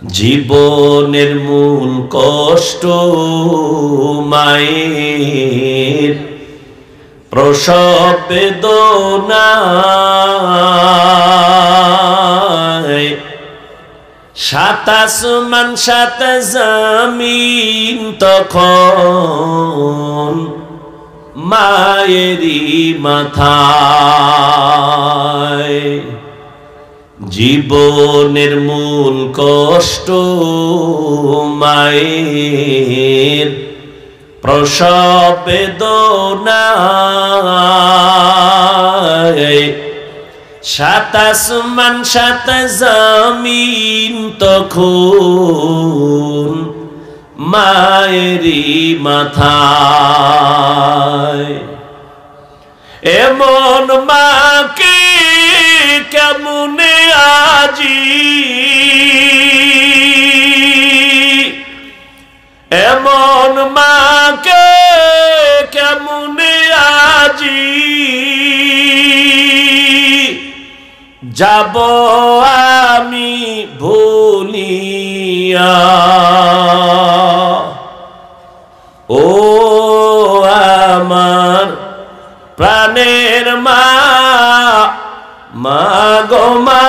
জীবনের মূল কষ্ট মায়ের প্রসব বেদনায়, সাত আসমান সাত জমিন তখন মায়েরই মাথায়। জীবনের মূল কষ্ট মায়ের প্রসব বেদনায়, সাত আসমান সাত জমিন তখন মায়েরই মাথায়। এমন মাকে কেমনে আজি, এমন মাকে কেমনে আজি যাব আমি ভুলিয়া। ও আমার প্রাণের মা, মা গো মা,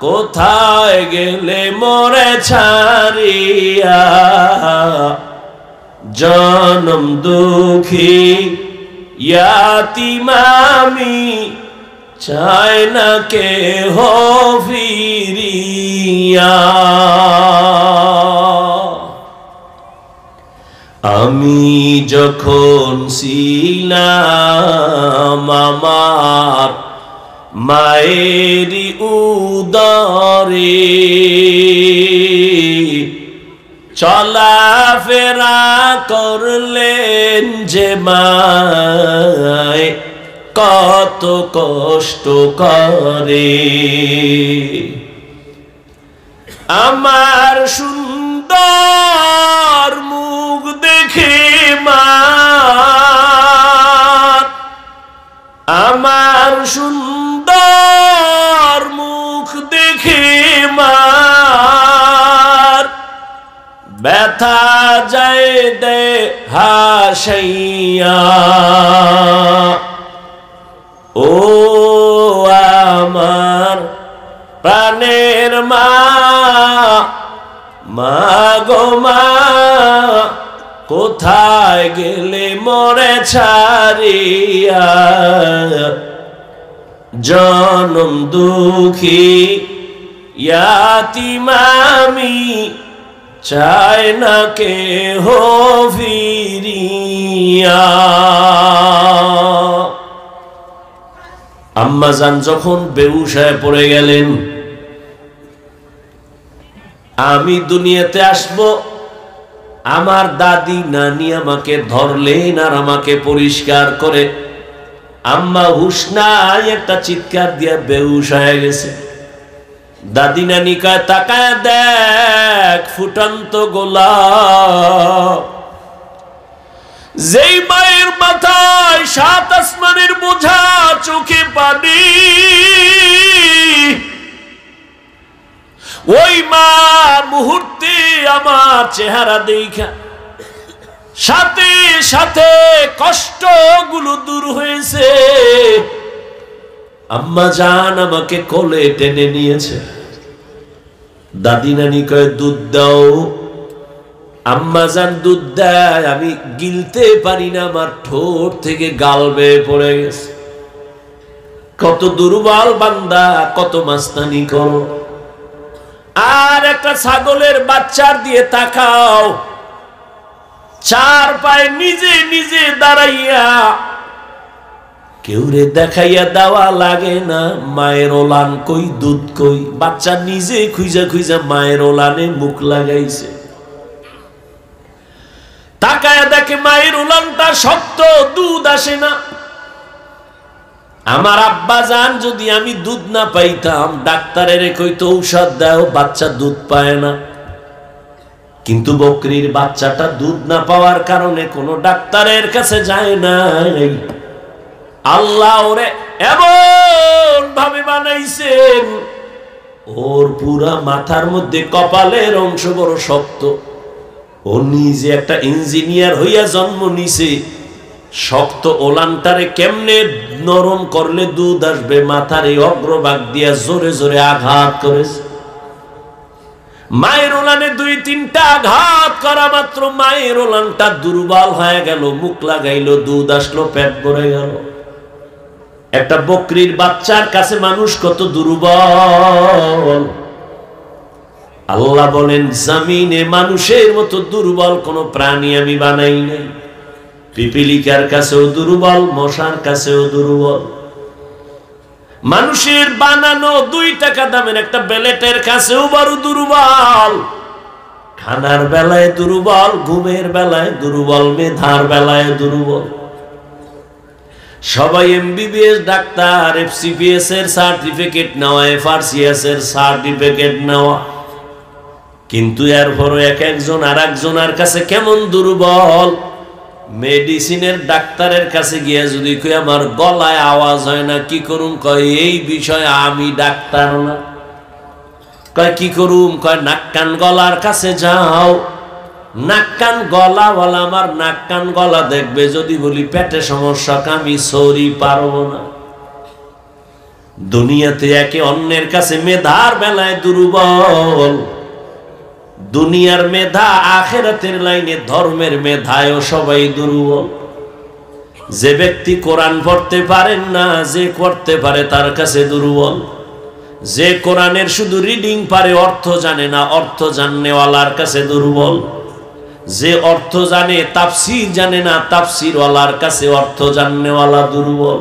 কোথায় গেলে মোরে ছাড়িয়া। জনম দুঃখী ইয়াতীম আমি, চাই না কেহ ফিরিয়া। আমি যখন ছিলাম আমার মায়েরই উদরে, চলাফেরা করলেন যে মায় কত কষ্ট করে। আমার সুন্দর মুখ দেখে মা, আমার সুন্দর মুখ দেখে মা, ব্যথা যায় দে হাসাইয়া। ও আমার প্রাণের মা, মা গো মা, কোথায় গেলে মোরে ছাড়িয়া। জনম দুঃখী ইয়াতীম আমি, চাই না কেহ ফিরিয়া। আম্মাজান যখন বেহুশায় পড়ে গেলেন, আমি দুনিয়াতে আসব, আমার দাদি নানি আমাকে ধরলেন আর আমাকে পরিষ্কার করে আম্মা হুশ নাই একটা চিৎকার দিয়া বেহুশ হয়ে গেছে। দাদি নানি কয় তাকায় দেখ ফুটন্ত গোলাপ। যেই মায়ের মাথায় সাত আসমানের বোঝা, চোখে পানি, ওই মা মুহূর্তে আমার চেহারা দেখা সাথে সাথে কষ্টগুলো দূর হয়েছে। আম্মা জান আমাকে কোলে টেনে নিয়েছে। দাদি নানি কয় দুধ দাও। আম্মা জান দুধ দেয়, আমি গিলতে পারি না, আমার ঠোঁট থেকে গাল বেয়ে পড়ে গেছে। কত দুর্বল বান্দা, কত মাস্তানি করো। আর একটা ছাগলের বাচ্চার দিয়ে তাকাও, চার পায়ে নিজে নিজে দাঁড়াইয়া, কেউরে দেখাইয়া দেওয়া লাগে না মায়ের ওলান কই দুধ কই। বাচ্চা নিজে খুঁজা খুঁজা মায়ের ওলানে মুখ লাগাইছে। তাকায়া দেখে মায়ের ওলানটা শক্ত, দুধ আসে না। আমার আব্বা জান যদি আমি দুধ না পাইতাম, ডাক্তারের কইতো ঔষধ দাও, বাচ্চা দুধ পায় না। কিন্তু বকরির বাচ্চাটা দুধ না পাওয়ার কারণে কোনো ডাক্তারের কাছে যায় নাই। আল্লাহ ওরে এমন ভাবে বানাইছেন, ওর পুরা মাথার মধ্যে কপালের অংশ বড় শক্ত। ও নিজে একটা ইঞ্জিনিয়ার হইয়া জন্ম নিছে, শক্ত ওলানটারে কেমনে নরম করলে দুধ আসবে, মাথার এই অগ্রভাগ দিয়া জোরে জোরে আঘাত করেছে। মায়ের ওলানে 2-3টা আঘাত করা মাত্র মায়ের ওলানটা দুর্বল হয়ে গেল, মুখ লাগাইলো, দুধ আসলো, পেট ভরে গেল। একটা বকরির বাচ্চার কাছে মানুষ কত দুর্বল। আল্লাহ বলেন জমিনে মানুষের মতো দুর্বল কোন প্রাণী আমি বানাই নাই। পিপিলিকার কাছেও দুর্বল, মশার কাছেও দুর্বল। মানুষের বানানো 2 টাকা দামের একটা বেলেটের কাছেও বড় দুর্বল। খানার বেলায় দুর্বল, ঘুমের বেলায় দুর্বল, মেধার বেলায় দুর্বল। সবাই এমবিবিএস ডাক্তার, এফসিপিএস এর সার্টিফিকেট নেওয়া, এফআরসিএস এর সার্টিফিকেট নেওয়া, কিন্তু এরপরও এক একজন আর একজনের কাছে কেমন দুর্বল। মেডিসিনের ডাক্তারের কাছে গিয়া যদি কই আমার গলায় আওয়াজ হয় না, কি করুম? কয় এই বিষয়ে আমি ডাক্তার না। কয় কি করুম? কয় নাক কান গলার কাছে যাও। নাক কান গলা বলা, আমার নাক কান গলা দেখবে। যদি বলি পেটে সমস্যা, আমি সরি পারবো না। দুনিয়াতে একে অন্যের কাছে মেধার বেলায় দুর্বল। দুনিয়ার মেধা, আখিরাতের লাইনে ধর্মের মেধায়ও সবাই দুর্বল। যে ব্যক্তি কোরআন পড়তে পারেন না, যে করতে পারে তার কাছে দুর্বল। যে কোরআনের শুধু রিডিং পারে, অর্থ জানে না, অর্থ জাননেওয়ালার কাছে দুর্বল। যে অর্থ জানে, তাফসীর জানে না, তাফসীরওয়ালার কাছে অর্থ জাননেওয়ালা দুর্বল।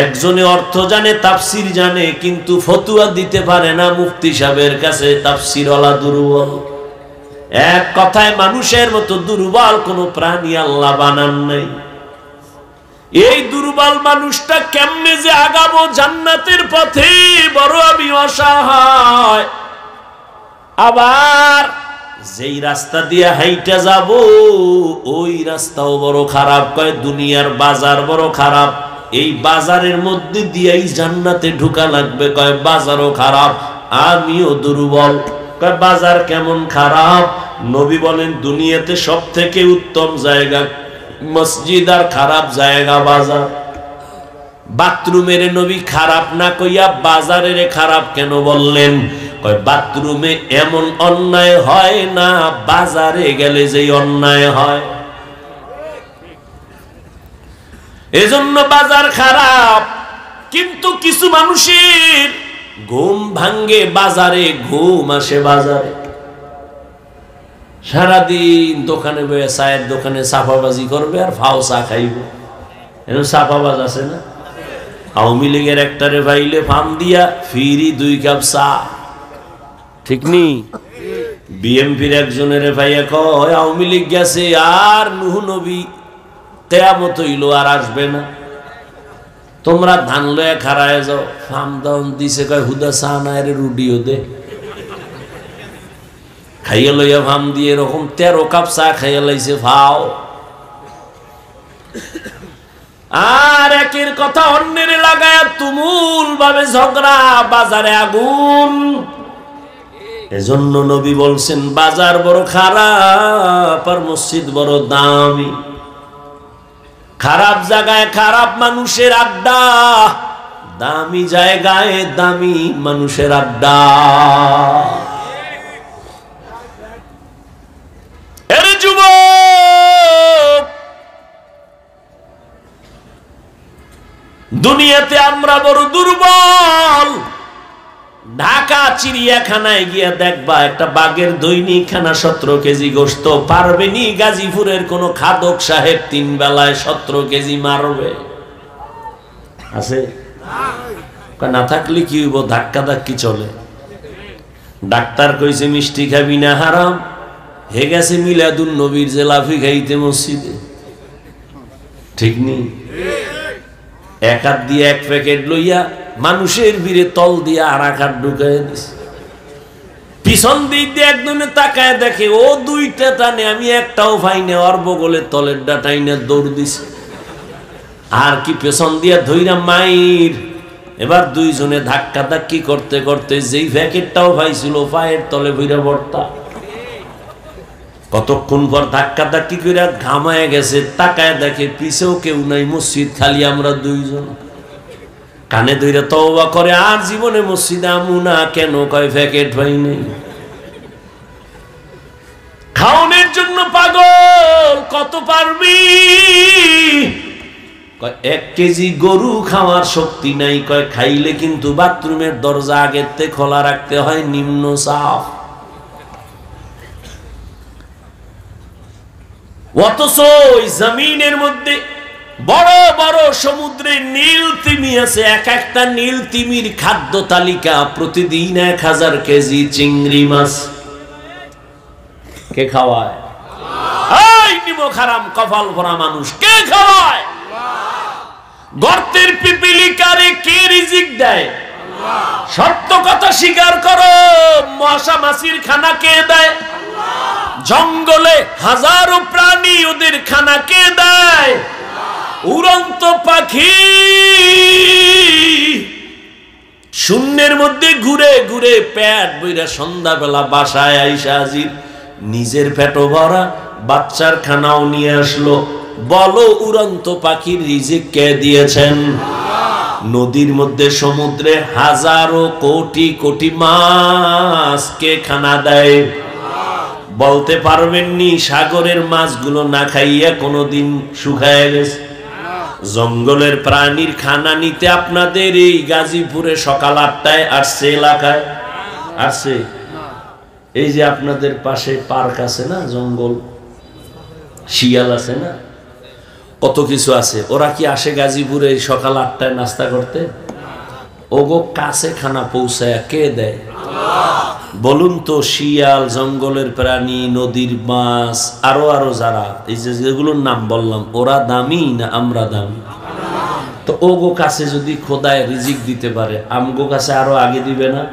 একজনে অর্থ জানে, তাফসীর জানে, কিন্তু ফতুয়া দিতে পারে না, মুফতি সাহেবের কাছে তাফসীরওয়ালা দুর্বল। এক কথায় মানুষের মতো দুর্বল কোন প্রাণী আল্লাহ বানান নাই। এই দুর্বল মানুষটা কেমনে যে আগাবো জান্নাতের পথে, বড় আমি অসহায়। আবার যেই রাস্তা দিয়ে হাইটা যাব, ওই রাস্তাও বড় খারাপ। কয় দুনিয়ার বাজার বড় খারাপ, এই বাজারের মধ্যে দিয়েই জান্নাতে ঢুকা লাগবে। কয় বাজারও খারাপ, আমিও দুর্বল। কয় বাজার কেমন খারাপ? নবী বলেন দুনিয়াতে সব থেকে উত্তম জায়গা মসজিদ, আর খারাপ জায়গা বাজার। বাথরুমের নবী খারাপ না কইয়া বাজারের খারাপ কেন বললেন? কয় বাথরুমে এমন অন্যায় হয় না, বাজারে গেলে যে অন্যায় হয়। এজন্য বাজার খারাপ। কিন্তু কিছু মানুষের ঘুম ভাঙ্গে বাজারে, ঘুম আসে বাজারে। সারাদিন দোকানে বসে চায়ের দোকানে সাফাবাজি করবে আর ফাও চা খাইব। এরকম সাফাবাজ আছে না? আওয়ামী লীগের একটারে ভাইলে ফার্ম দিয়া ফিরি 2 কাপ চা, ঠিক নি? বিএমপির একজনের ভাইয়া কয় আওয়ামী লীগ গেছে, আর নুহ নবী কেয়ামত হইল আর আসবে না, তোমরা ধান লয়ে খাড়ায় যাও। ফার্ম দাউন দিছে, কয় হুদা চা না, এর রুডিও দে। খাইয়া লইয়া ফার্ম দিয়ে এরকম 13 কাপ চা খাইয়া লাইছে ফাও। আর একের কথা অন্যের লাগায় তুমুল ভাবে ঝগড়া, বাজারে আগুন। এজন্য নবী বলছেন বাজার বড় খারাপ, আর মসজিদ বড় দামি। খারাপ জায়গায় খারাপ মানুষের আড্ডা, দামি জায়গায় দামি মানুষের আড্ডা। এরে যুবক, দুনিয়াতে আমরা বড় দুর্বল। ঢাকা চিড়িয়াখানায় গিয়া দেখবা একটা বাঘের দৈনিক খানা 17 কেজি গোশত পারবেনি। গাজীপুরের কোন খাদক সাহেব 3 বেলায় 17 কেজি মারবে? আছে না? থাকলে কি হইব? ধাক্কা ধাক্কি চলে। ডাক্তার কইছে মিষ্টি খাবি না, হারাম। হে গেছে মিলাদুন নবীর জেলাফি খাইতে মসজিদে, ঠিক নি? এক হাত দিয়ে 1 প্যাকেট লইয়া মানুষের ভিড়ে তল দিয়ে আর 1 হাত ঢুকাই দিছে। পিছন দিক দিয়ে একজনে তাকায় দেখে ও 2টা টানে, আমি একটাও পাই না। ওর বগলের তলের ডাটাইনা দৌড় দিছে। আর কি পেছন দিয়া ধইরা মাইর। এবার দুইজনে ধাক্কা ধাক্কি করতে করতে যেই প্যাকেটটাও পাইছিল পায়ের তলে ভইরা ভর্তা। কতক্ষণ পর ধাক্কা ধাক্কি করে ঘামায় গেছে, তাকায় দেখে পিছেও কেউ নাই, মসজিদ খালি, আমরা দুইজন। কানে ধইরা তওবা করে, আর জীবনে মসজিদে আমু না। কেন? কয় প্যাকেট পাই নাই। খাওনের জন্য পাগল। কত পারবি? কয় 1 কেজি গরু খাওয়ার শক্তি নাই। কয় খাইলে কিন্তু বাথরুমের দরজা আগের থেকে খোলা রাখতে হয়, নিম্ন চাপ। অথচ ওই জমিনের মধ্যে বড় বড় সমুদ্রের নীল তিমি আছে। এক একটা নীল তিমির খাদ্য তালিকা প্রতিদিন 1000 কেজি চিংড়ি মাছ। কে খাওয়ায়? এই নিমক হারাম কপাল ভরা মানুষ কে খাওয়ায়? গর্তের পিপিলিকারে কে রিজিক দেয়? সত্য কথা স্বীকার করো। মশা মাছির খানা কে দেয়? জঙ্গলে হাজারো প্রাণী, ওদের খানা কে দেয়? উড়ন্ত পাখি শূন্যের মধ্যে ঘুরে ঘুরে পেট বইরা সন্ধ্যাবেলা বাসায় আইসা হাজির, নিজের পেটও ভরা, বাচ্চার খানাও নিয়ে আসলো। বলো উড়ন্ত পাখির রিজিক কে দিয়েছেন? নদীর মধ্যে সমুদ্রে হাজারো কোটি কোটি মাছ কে খানা দেয়? বলতে পারবেননি সাগরের মাছগুলো না খাইয়া কোনোদিন শুকায় গেছে? জঙ্গলের প্রাণীর খানা নিতে আপনাদের এই গাজীপুরে সকাল 8টায় আসছে, এলাকায় আসছে। এই যে আপনাদের পাশে পার্ক আছে না, জঙ্গল, শিয়াল আছে না, কত কিছু আছে। ওরা কি আসে গাজীপুরে সকাল 8টায় নাস্তা করতে? ওগো কাছে খানা পৌঁছায় কে দেয়? বলুন তো। শিয়াল, জঙ্গলের প্রাণী, নদীর মাছ, আরো আরো যারা এই যেগুলোর নাম বললাম, ওরা দামি না আমরা দামি? তো ওগো কাছে যদি খোদায় রিজিক দিতে পারে, আমগো কাছে আরো আগে দিবে না?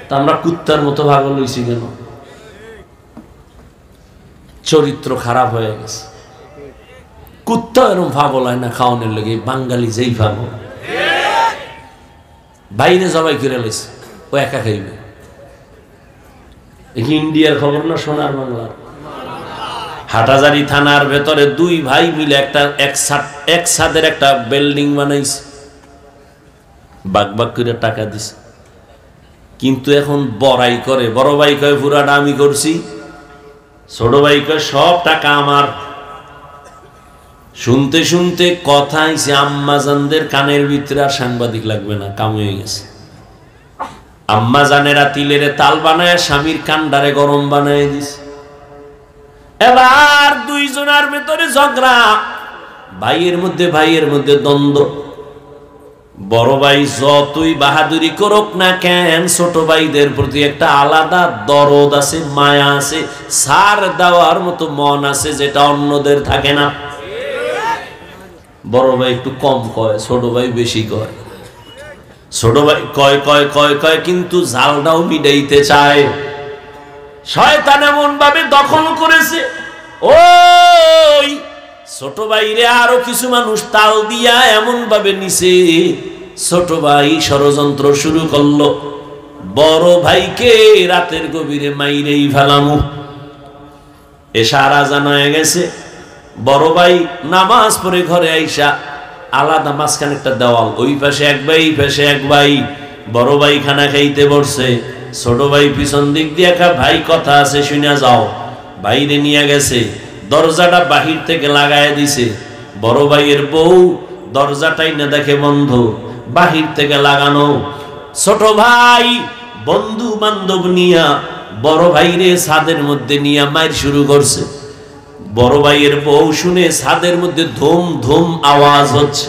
তা আমরা কুত্তার মতো পাগল হইছি কেন? চরিত্র খারাপ হয়ে গেছে। কুত্তা এরকম পাগল হয় না খাওয়ানোর লেগে, বাঙালি যেই পাগল। বাইরে জবাই করে লাইছে, ও একা খাইবে। ইন্ডিয়ার খবর না সোনার বাংলার? হাটাজারি থানার ভেতরে 2 ভাই মিলে এক ছাদের একটা বিল্ডিং বানাইছে, বাগ বাগ করে টাকা দিছে। কিন্তু এখন বড়াই করে, বড় ভাই কয় পুরাটা আমি করছি, ছোট ভাই কয় সব টাকা আমার। শুনতে শুনতে কথা আইছে আম্মাজানদের কানের ভিতরে, আর সাংবাদিক লাগবে না, কাম হয়ে গেছে। আম্মা জানেরা তিলেরে তাল বানায় স্বামীর কান্ডারে গরম বানায় দিছে। এবার দুইজনের ভেতরে ঝগড়া, ভাইয়ের মধ্যে দ্বন্দ্ব। বড় ভাই যতই বাহাদুরি করুক না কেন, ছোট ভাইদের প্রতি একটা আলাদা দরদ আছে, মায়া আছে, সার দেওয়ার মতো মন আছে, যেটা অন্যদের থাকে না। বড় ভাই একটু কম কয়, ছোট ভাই বেশি কয়। ছোট ভাই কয় কয় কয় কয় কিন্তু জালটাও মিটাইতে চায়। শয়তান এমন ভাবে দখল করেছে, ওই ছোট ভাইরে আরো কিছু মানুষ তাল দিয়া এমন ভাবে নিছে, ছোট ভাই ষড়যন্ত্র শুরু করলো, বড় ভাইকে রাতের গভীরে মাইরেই ফেলামু। এশার আজান হয়ে গেছে। বড় ভাই নামাজ পড়ে ঘরে আইসা, আলাদা মাঝখানে একটা দেওয়াল, ওই পাশে এক ভাই, এই পাশে এক ভাই। বড় ভাই খানা খাইতে বসছে, ছোট ভাই পিছন দিক দিয়ে ভাই কথা আছে শুনে যাও। বাইরে নিয়ে গেছে, দরজাটা বাহির থেকে লাগায় দিছে। বড় ভাইয়ের বউ দরজাটাই না দেখে বন্ধ, বাহির থেকে লাগানো। ছোট ভাই বন্ধু বান্ধব নিয়া বড় ভাইরে ছাদের মধ্যে নিয়ে মাইর শুরু করছে। বড় ভাইয়ের বউ শুনে ছাদের মধ্যে ধুম ধুম আওয়াজ হচ্ছে,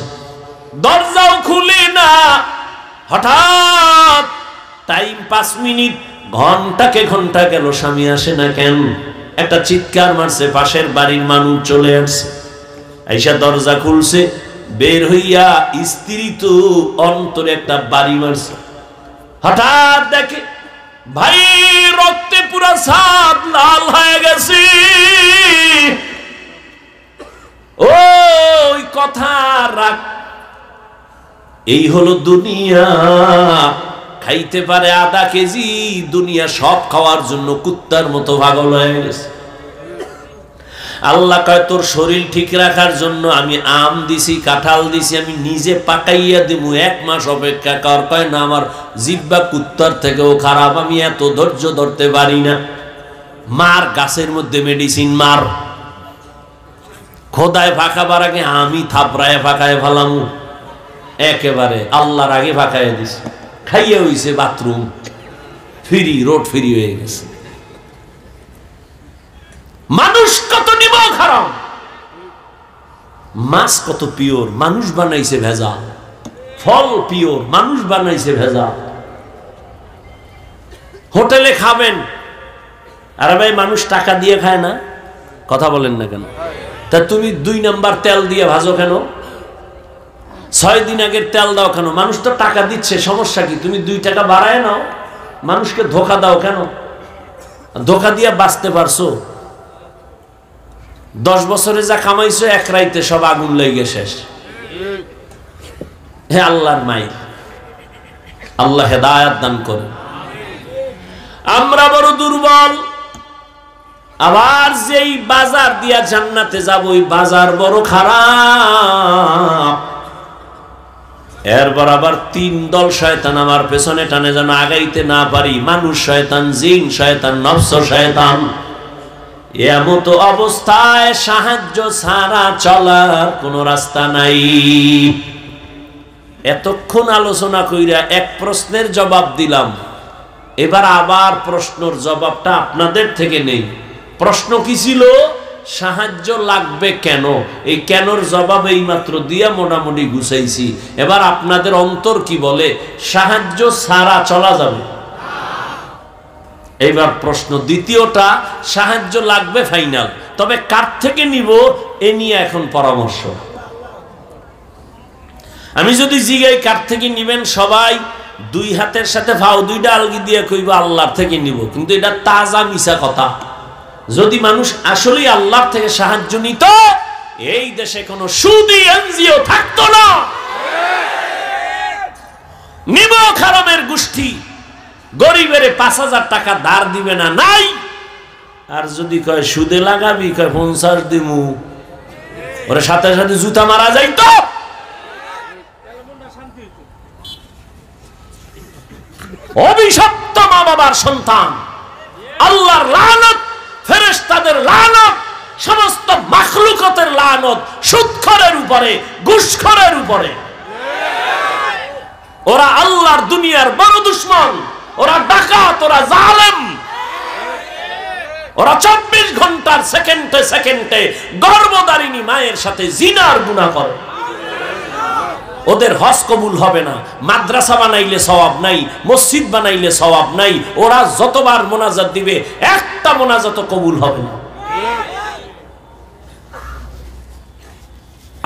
দরজাও খুলে না। হঠাৎ টাইম 5 মিনিট, ঘন্টাকে ঘন্টা গেল, স্বামী আসে না কেন? একটা চিৎকার মারছে, পাশের বাড়ির মানুষ চলে আসছে, আইসা দরজা খুলছে, বের হইয়া স্ত্রী তো অন্তরে একটা বাড়ি মারছে। হঠাৎ দেখে ভাই রক্তে পুরা ছাদ লাল হয়ে গেছে। ওই কথা রাখ, এই হলো দুনিয়া। খাইতে পারে আধা কেজি, দুনিয়া সব খাওয়ার জন্য কুত্তার মতো পাগল হয়ে গেছে। আল্লাহ কয় তোর শরীর ঠিক রাখার জন্য আমি আম দিছি, কাঁঠাল দিছি, আমি নিজে পাকাইয়া দিব, 1 মাস অপেক্ষা কর। কয় না, আমার জিহ্বা কুত্তার থেকেও খারাপ, আমি এত ধৈর্য ধরতে পারি না। মার গাছের মধ্যে মেডিসিন মার, খোদায় ফাঁকাবার আগে আমি থাপড়ায় ফাঁকায় ফেলাম, একেবারে আল্লাহর আগে ফাঁকায় দিছি। খাইয়া হইছে বাথরুম ফ্রি, রোড ফ্রি হয়ে গেছে। মানুষ কত নিমক হারাম, মাছ কত পিওর, মানুষ বানাইছে ভেজাল। ফল পিওর, মানুষ বানাইছে ভেজাল। হোটেলে খাবেন, আরে ভাই মানুষ টাকা দিয়ে খায় না, কথা বলেন না কেন? তা তুমি 2 নাম্বার তেল দিয়ে ভাজো কেন? 6 দিন আগের তেল দাও কেন? মানুষ তো টাকা দিচ্ছে, সমস্যা কি? তুমি 2 টাকা বাড়ায় নাও, মানুষকে ধোকা দাও কেন? ধোকা দিয়ে বাঁচতে পারছো? 10 বছরে যা কামাইছো 1 রাইতে সব আগুন লেগে শেষ। হে আল্লাহর মাইর, আল্লাহ হেদায়েত দান করে। আমরা বড় দুর্বল। আবার যেই বাজার দিয়া জান্নাতে যাব, ওই বাজার বড় খারাপ। এরপর আবার 3 দল শয়তান আমার পেছনে টানে যেন আগাইতে না পারি। মানুষ শয়তান, জিন শয়তান, নফস শয়তান। এমত অবস্থায় সাহায্য ছাড়া চলার কোনো রাস্তা নাই। এতক্ষণ আলোচনা কইরা এক প্রশ্নের জবাব দিলাম, এবার আবার প্রশ্নের জবাবটা আপনাদের থেকে নেই। প্রশ্ন কি ছিল? সাহায্য লাগবে কেন? এই কেনর জবাব এই মাত্র দিয়া মোটামুটি গুছাইছি। এবার আপনাদের অন্তর কি বলে? সাহায্য ছাড়া চলা যাবে। এইবার প্রশ্ন দ্বিতীয়টা, সাহায্য লাগবে ফাইনাল, তবে কার থেকে নিব এ নিয়ে এখন পরামর্শ। আমি যদি জিগাই কার থেকে নিবেন, সবাই 2 হাতের সাথে ফাও 2টা আলগি দিয়ে কইব আল্লাহর থেকে নিব, কিন্তু এটা তাজা মিছা কথা। যদি মানুষ আসলেই আল্লাহর থেকে সাহায্য নিত, এই দেশে কোনো সুদী এনজিও থাকতো না। নিব খারামের গোষ্ঠী গরিবের 5000 টাকা ধার দিবে না, নাই। আর যদি কয় সুদে লাগাবি, কয় 50 দিমু, ওরে সাথে সাথে জুতা মারা যাইতো। অভিশপ্ত মা বাবার সন্তান, আল্লাহর লানত, ফেরেশতাদের লানত, সমস্ত মাখলুকাতের লানত সুদখোরের উপরে, ঘুষখোরের উপরে। ওরা আল্লাহর দুনিয়ার বড় দুশমন, ওরা ডাকাত, ওরা জালেম। ওরা 24 ঘন্টার সেকেন্ডে সেকেন্ডে গর্ভধারিণী মায়ের সাথে জিনার গুনাহ করে। ওদের হজ কবুল হবে না, মাদ্রাসা বানাইলে সওয়াব নাই, মসজিদ বানাইলে সওয়াব নাই। ওরা যতবার মোনাজাত দিবে, একটা মোনাজাত কবুল হবে না।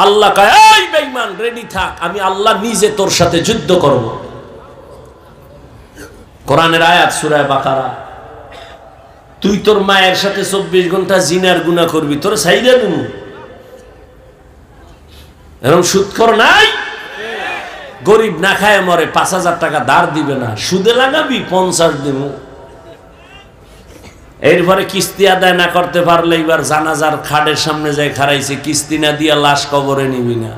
আল্লাহ কয়, এই বেঈমান রেডি থাক, আমি আল্লাহ নিজে তোর সাথে যুদ্ধ করব। কোরআনের আয়াত সূরা বাকারা। তুই তোর মায়ের সাথে 24 ঘন্টা জিনার গুনাহ করবি, তোর সাইরা দেব। এরকম সুদখোর নাই? গরিব না খায় মরে, 5000 টাকা ধার দিবে না, সুদে লাগাবি 50 দিব। এরপরে কিস্তি আদায় না করতে পারলে এবার জানাজার খাটের সামনে যায় খাড়াইছে, কিস্তি না দিয়া লাশ কবরে নিবি না।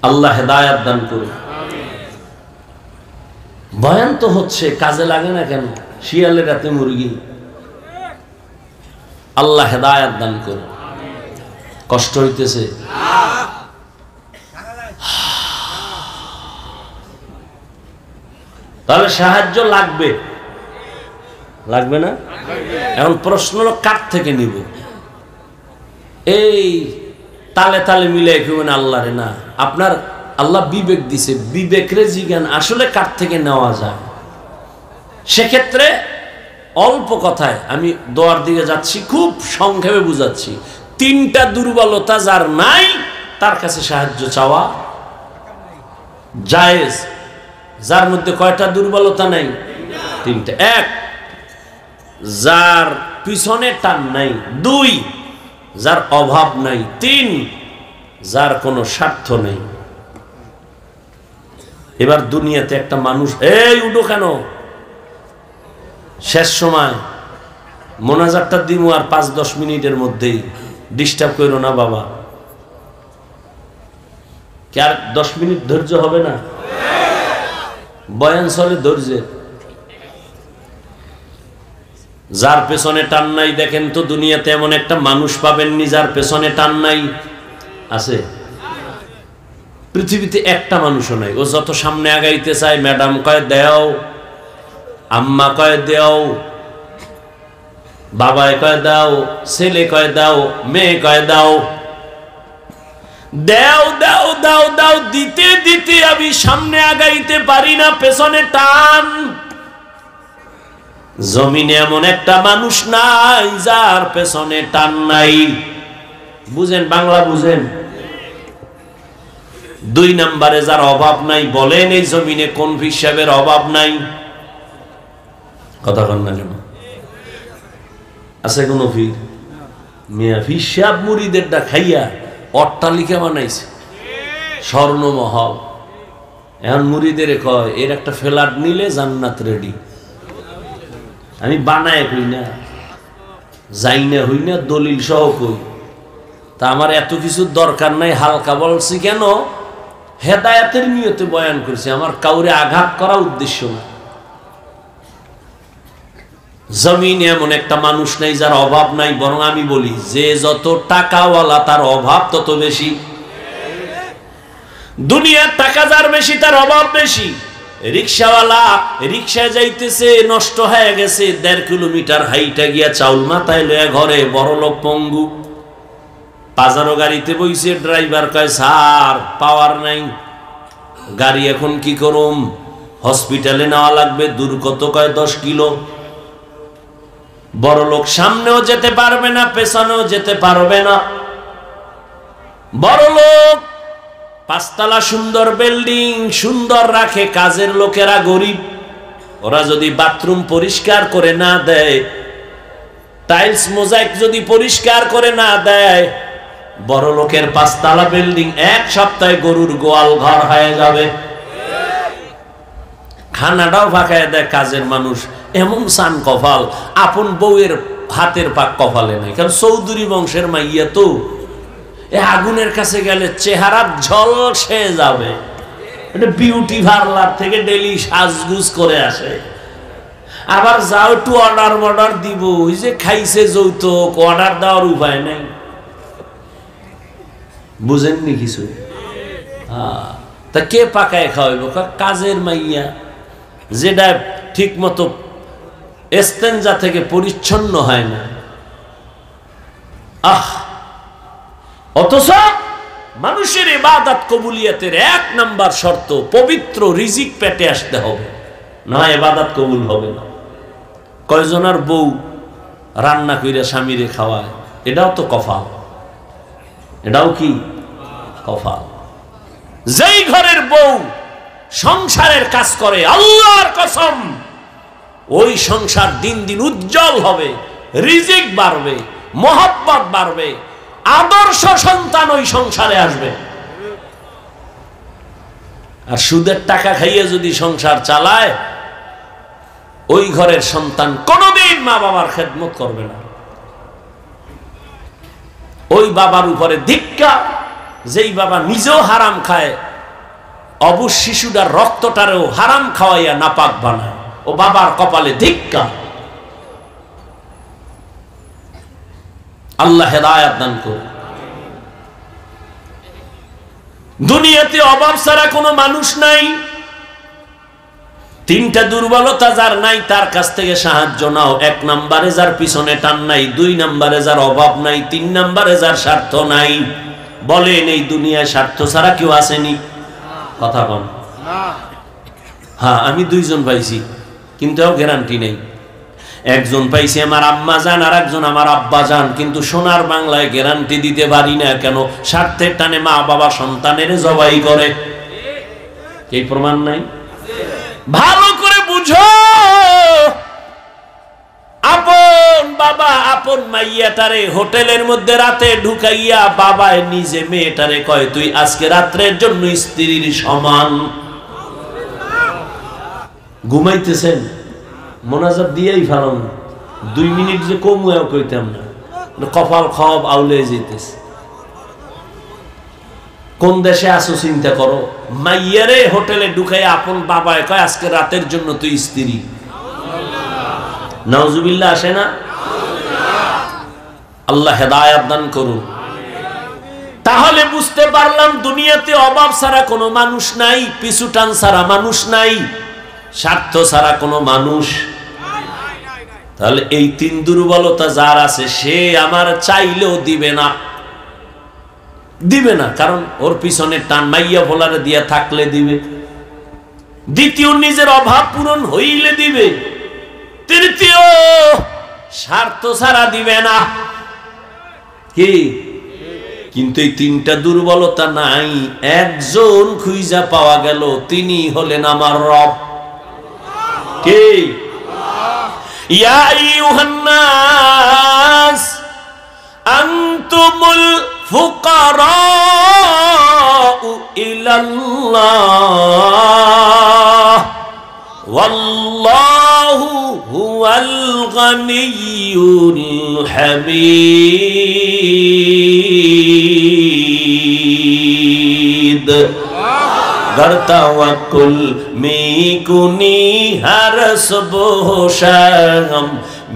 আল্লাহ হেদায়েত দান করুন। বয়ান তো হচ্ছে, কাজে লাগে না কেন? শিয়ালের রাতে মুরগি। আল্লাহ হেদায়েত দান করুন। কষ্ট হইতেছে? তাহলে সাহায্য লাগবে, লাগবে না? এখন প্রশ্ন হলো কার থেকে নিব? এই তালে তালে মিলে কেমন আল্লাহরে না, আপনার আল্লাহ বিবেক দিছে, বিবেকরে জিজ্ঞান আসলে কার থেকে নেওয়া যায়। সেক্ষেত্রে অল্প কথায় আমি দোয়ার দিকে যাচ্ছি, খুব সংক্ষেপে বুঝাচ্ছি। 3টা দুর্বলতা যার নাই, তার কাছে সাহায্য চাওয়া জায়েজ। যার মধ্যে কয়টা দুর্বলতা নাই? 3টা। 1, যার পিছনে টান নাই। 2, যার অভাব নাই। 3, যার কোনো স্বার্থ নেই। এবার দুনিয়াতে একটা মানুষ, এই উঠো কেন, শেষ সময় মোনাজাতটা দিমু আর 5-10 মিনিটের মধ্যেই, ডিস্টার্ব করো না বাবা। কি আর 10 মিনিট ধৈর্য হবে না? বয়ান চলে ধৈর্যে। যার পেছনে টান নাই, দেখেন তো দুনিয়াতে এমন একটা মানুষ পাবেননি যার পেছনে টান নাই? আছে? পৃথিবীতে একটা মানুষও নাই। ও যত সামনে আগাইতে চায়, ম্যাডাম কয় দেও, আম্মা কয় দেও, বাবায় কয় দাও, ছেলে কয় দাও, মেয়ে কয় দাও, দেও দাও দাও দাও, দিতে দিতে আমি সামনে আগাইতে পারি না, পেছনে টান। জমিনে এমন একটা মানুষ নাই যার পেছনে টান নাই। বুঝেন, বাংলা বুঝেন? 2 নম্বরে যার অভাব নাই, বলেন এই জমিনে কোন হিসাবের অভাব নাই? কথা কন না কেন? আছে কোন ফির? মিয়া হিসাব মুরিদেরটা খাইয়া অট্টালিকা বানাইছে, স্বর্ণমহল। এখন মুরিদের কয় এর একটা ফ্ল্যাট নিলে জান্নাত রেডি। আমি বানায় কই না, যাই না হই না, দলিল সহ কই। তা আমার এত কিছু দরকার নাই, হালকা বলছি কেন? হেদায়েতের নিয়তে বয়ান করছি, আমার কাউরে আঘাত করা উদ্দেশ্য না। জমিনে এমন একটা মানুষ নাই যার অভাব নাই, বরং আমি বলি যে যত টাকাওয়ালা তার অভাব তত বেশি। দুনিয়ার টাকা যার বেশি তার অভাব বেশি। রিক্সাওয়ালা রিক্সায় যাইতেছে, নষ্ট হয়ে গেছে, 1.5 কিলোমিটার হাইটা গিয়া চাউল মাথায় লয়ে ঘরে, বড় লোক পঙ্গু। পাজারো গাড়িতে বইছে, ড্রাইভার কয় স্যার পাওয়ার নাই, গাড়ি এখন কি করুম, হসপিটালে নেওয়া লাগবে, দূর কত? কয় 10 কিলো। বড় লোক সামনেও যেতে পারবে না, পেছনেও যেতে পারবে না। বড় লোক 5 তলা সুন্দর বিল্ডিং, সুন্দর রাখে, কাজের লোকেরা গরিব। ওরা যদি বাথরুম পরিষ্কার করে না দেয়, টাইলস মোজাইক যদি পরিষ্কার করে না দেয়, বড় লোকের 5 তলা বিল্ডিং 1 সপ্তাহে গরুর গোয়াল ঘর হয়ে যাবে। খানাটাও ফাঁকায় দেয় কাজের মানুষ। এমন সান কপাল, আপন বউয়ের হাতের পাক কপালে নাই। কারণ চৌধুরী বংশের মাইয়া তো, এ আগুনের কাছে গেলে চেহারা ঝলসে যাবে। এটা বিউটি পার্লার থেকে ডেলি সাজগুজ করে আসে। আবার যাও একটু অর্ডার দিব, ওই যে খাইছে যৌতুক, অর্ডার দেওয়ার উপায় নাই। বুঝেননি কিছু? তা কে পাকায় খাওয়াইব? কাজের মাইয়া, যেটা ঠিক মতো ইস্তেঞ্জা থেকে পরিচ্ছন্ন হয় না। অথচ মানুষের ইবাদত কবুলিয়তের 1 নাম্বার শর্ত পবিত্র রিজিক পেটে আসতে হবে, না ইবাদত কবুল হবে না। কয়জনের বউ রান্না কইরা স্বামীরে খাওয়ায়, এটাও তো কফাল। এটাও কি কফাল? যেই ঘরের বউ সংসারের কাজ করে, আল্লাহর কসম ওই সংসার দিন দিন উজ্জ্বল হবে, রিজিক বাড়বে, মহব্বত বাড়বে, আদর্শ সন্তান ওই সংসারে আসবে। আর সুদের টাকা খাইয়ে যদি সংসার চালায়, ওই ঘরের সন্তান কোনোদিন মা বাবার খেদমত করবে না। ওই বাবার উপরে ধিক্কার, যেই বাবা নিজেও হারাম খায়, অবুজ শিশুটার রক্তটারেও হারাম খাওয়াইয়া নাপাক বানায়, ও বাবার কপালে ধিক্কার। আল্লাহ হেদায়েত দান করুন। দুনিয়াতে অভাব ছাড়া কোনো মানুষ নাই। 3টা দুর্বলতা যার নাই, তার কাছ থেকে সাহায্য নাও। 1 নম্বরে যার পিছনে টান নাই, 2 নম্বরে যার অভাব নাই, 3 নম্বরে যার স্বার্থ নাই। বলেন এই দুনিয়ায় স্বার্থ ছাড়া কেউ আসেনি? কথা বল। হ্যাঁ, আমি 2 জন পাইছি, কিন্তু গ্যারান্টি নেই। একজন পাইছি আমার আম্মা জান, আর একজন আমার আব্বা জান, কিন্তু সোনার বাংলায় গ্যারান্টি দিতে পারি না। কেন? স্বার্থের টানে মা বাবা সন্তানের জবাই করে। এই প্রমাণ নাই? ভালো করে বুঝো, আপন বাবা আপন মাইয়াটারে হোটেলের মধ্যে রাতে ঢুকাইয়া বাবায় নিজে মেয়েটারে কয় তুই আজকে রাত্রের জন্য স্ত্রীর সমান। ঘুমাইতেছেন মোনাজাত দিয়েই ফেলাম 2 মিনিট যে কমুয়াও কইতাম না, কপাল খব আউলে যেতেছে। কোন দেশে আসো চিন্তা করো, মাইয়ারে হোটেলে ঢুকাইয়া আপন বাবায় কয় আজকে রাতের জন্য তুই স্ত্রী। নাউজুবিল্লাহ আসে না? আল্লাহ হেদায়েত দান করুন। তাহলে বুঝতে পারলাম দুনিয়াতে অভাব ছাড়া কোনো মানুষ নাই, পিছু টান ছাড়া মানুষ নাই, স্বার্থ ছাড়া কোনো মানুষ। তাহলে এই 3 দুর্বলতা যার আছে সে আমার চাইলেও দিবে না, দিবে না, কারণ ওর পিছনে টান মাইয়া ভোলারে দিয়া থাকলে দিবে। দ্বিতীয়, নিজের অভাব পূরণ হইলে দিবে। তৃতীয়, স্বার্থ ছাড়া দিবে না। কি? কিন্তু এই 3টা দুর্বলতা নাই, একজন খুঁজা পাওয়া গেল, তিনি হলেন আমার রব। কে? ইয়া আইয়ুহান নাস আনতুমুল ফুকারাউ ইলাল্লাহ ওয়াল্লাহু হুয়াল গানিয়্যুল হামিদ। গর্তাওয়াকুল মিকুনি হর সুবহ শাম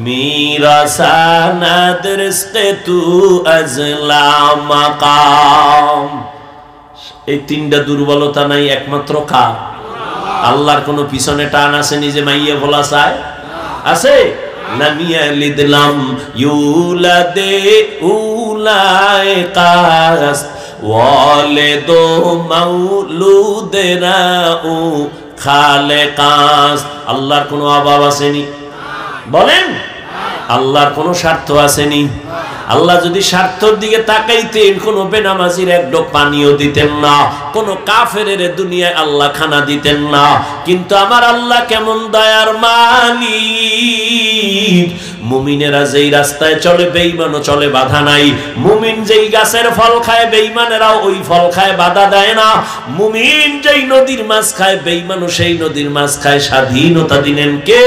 মেরা সানাদ রিজকে তু আজলা মাকাম। এই 3টা দুর্বলতা নাই একমাত্র কার? আল্লাহর কোন পিছনে টান আছে নিজে মাইয়া ভোলা চায়? আছে? লাম ইয়ালিদ লাম ইউলাদে উলাইকাস ওয়ালিদু মাউলুদেরাউ খালেকাস। আল্লাহর কোনো অভাব আসেনি? বলেন, আল্লাহর কোনো স্বার্থ আসেনি? আল্লাহ যদি স্বার্থের দিকে তাকাইতেন কোনো বেনামাজির এক ডোক পানিও দিতেন না, কোনো কাফেরের দুনিয়ায় আল্লাহ খানা দিতেন না। কিন্তু আমার আল্লাহ কেমন দয়ার মালিক! মুমিনেরা যেই রাস্তায় চলে বেঈমানও চলে, বাধা নাই। মুমিন যেই গাছের ফল খায় বেঈমানেরাও ওই ফল খায়, বাধা দেয় না। মুমিন যেই নদীর মাছ খায় বেঈমানও সেই নদীর মাছ খায়। স্বাধীনতা দিলেন কে?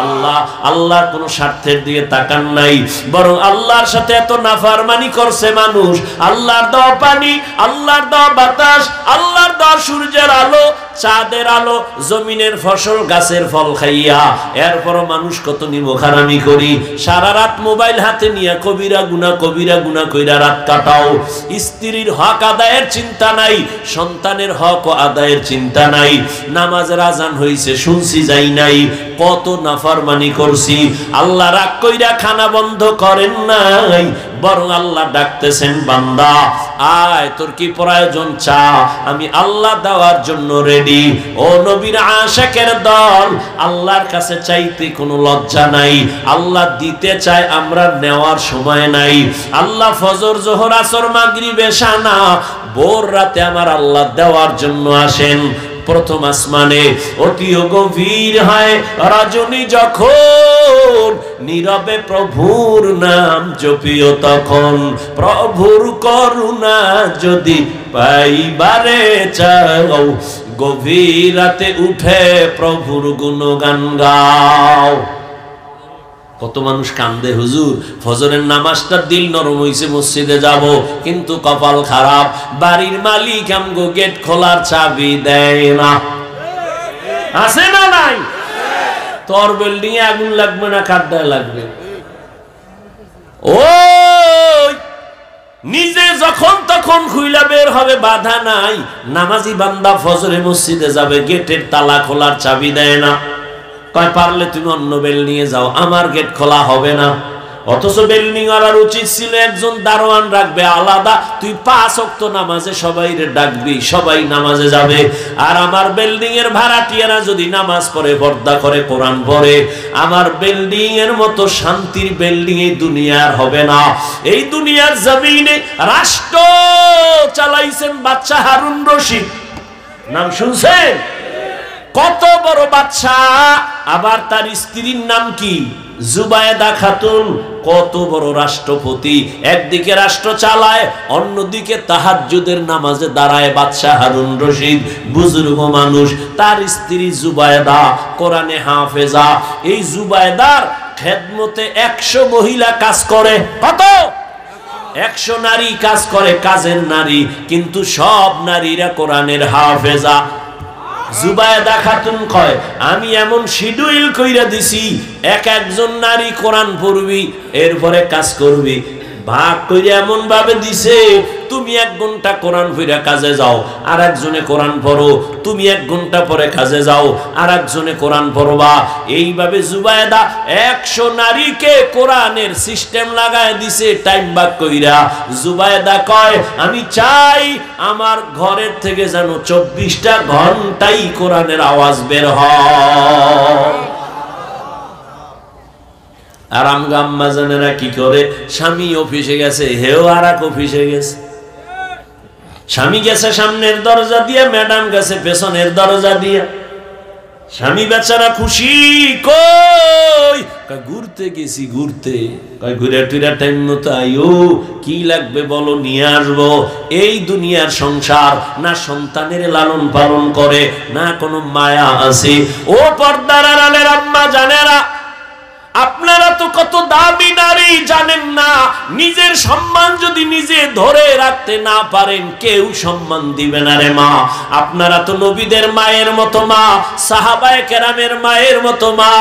আল্লাহ। আল্লাহর কোন স্বার্থের দিকে তাকান নাই, বরং আল্লাহর সাথে এত নাফরমানি করছে মানুষ। আল্লাহর দেওয়া পানি, আল্লাহর দেওয়া বাতাস, আল্লাহর দেওয়া সূর্যের আলো, চাঁদের আলো, জমিনের ফসল, গাছের ফল খাইয়া এরপরও মানুষ কত নিমখারামি করি। সারা রাত মোবাইল হাতে নিয়ে কবিরা গুনাহ কইরা রাত কাটাও। স্ত্রীর হক আদায়ের চিন্তা নাই, সন্তানের হক আদায়ের চিন্তা নাই। নামাজের আজান হইছে শুনছি যাই নাই, কত নাফরমানি করছি। আল্লাহ রাগ কইরা খানা বন্ধ করেন নাই, বরং আল্লাহ ডাকতেছেন, বান্দা আয়, তোর কি প্রয়োজন চা, আমি আল্লাহ দেওয়ার জন্য রেডি। ও নবীর আশিকের দল, আল্লাহর কাছে চাইতে কোনো লজ্জা নাই, আল্লাহ দিতে চায়, আমরা নেওয়ার সময় নাই। আল্লাহ ফজর, জোহর, আসর, মাগরিব, এশা না, ভোর রাতে আমার আল্লাহ দেওয়ার জন্য আসেন। প্রথম আসমানে অতি গভীর হয় রজনী, যখন নীরবে প্রভুর নাম জপিও, তখন প্রভুর করুণা যদি পাইবারে চাও, গভীর রাতে উঠে প্রভুর গুণগান গাও। কত মানুষ কান্দে, হুজুর ফজরের নামাজটা দিল নরম হইছে, মসজিদে যাব, কিন্তু কপাল খারাপ, বাড়ির মালিক আমগো গেট খোলার চাবি দেয় না। আছে না নাই? তোর বিল্ডিং এ আগুন লাগবে না কাঠটায় লাগবে? ওই নিজে যখন তখন খুইলা বের হবে, বাধা নাই। নামাজি বান্দা ফজরে মসজিদে যাবে, গেটের তালা খোলার চাবি দেয় না, কয় পারলে তুমি অন্য বেল নিয়ে যাও, আমার গেট খোলা হবে না। অথচ বিল্ডিং ওয়ালার উচিত ছিল একজন দারোয়ান রাখবে আলাদা, তুই 5 ওয়াক্ত নামাজে সবাই ডাকবি, সবাই নামাজে যাবে। আর আমার বিল্ডিং এর ভাড়াটিয়ারা যদি নামাজ পড়ে, পর্দা করে, কোরআন পড়ে, আমার বিল্ডিং এর মতো শান্তির বিল্ডিং এই দুনিয়ার হবে না। এই দুনিয়ার জমিনে রাষ্ট্র চালাইছেন বাদশা হারুন রশিদ, নাম শুনছেন? কত বড় বাদশাহ, আবার তার স্ত্রীর নাম কি? জুবায়েদা খাতুন। কত বড় রাষ্ট্রপতি, একদিকে রাষ্ট্র চালায়, অন্যদিকে তাহাজ্জুদের নামাজে দাঁড়ায় বাদশাহ হারুন রশিদ, বুজুর্গ মানুষ। তার স্ত্রী জুবায়েদা কোরআনে হাফেজা। এই জুবায়েদার খেদমতে 100 মহিলা কাজ করে। কত? 100 নারী কাজ করে, কাজের নারী, কিন্তু সব নারীরা কোরআনের হাফেজা। জুবায়েদা খাতুন কয়, আমি এমন শিডিউল কইরা দিছি, একজন নারী কোরআন পড়বি, এরপরে কাজ করবি। ভাগ করে এমন ভাবে দিছে, তুমি 1 ঘন্টা কোরআন পড়া কাজে যাও, আর একজনে কোরআন পড়ো, তুমি 1 ঘন্টা পরে কাজে যাও, আর একজনে কোরআন পড়বা। এইভাবে জুবায়েদা 100 নারীকে কোরআনের সিস্টেম লাগায় দিছে, টাইম ভাগ কইরা। জুবায়েদা কয়, আমি চাই আমার ঘরের থেকে যেন 24টা ঘন্টাই কোরআনের আওয়াজ বের হয়। আর আম্মা জানেরা কি করে? স্বামী অফিসে গেছে, হেও আর এক অফিসে গেছে। স্বামী গেছে সামনের দরজা দিয়ে, ম্যাডাম গেছে পেছনের দরজা দিয়ে। স্বামী বেচারা খুশি, কই ঘুরতে গেছি, ঘুরতে। ঘুরে টুরে টাইম মতো আইও, কি লাগবে বলো, নিয়ে আসবো। এই দুনিয়ার সংসার না সন্তানের লালন পালন করে, না কোনো মায়া আছে। ও পর্দার আড়ালের আম্মা জানেরা, আপনারা তো কত দামি নারী জানেন না। নিজের সম্মান যদি নিজে ধরে রাখতে না পারেন, কেউ সম্মান দিবে না রে মা। আপনারা তো নবীদের মায়ের মতো মা, সাহাবায়ে কেরামের মায়ের মতো মা,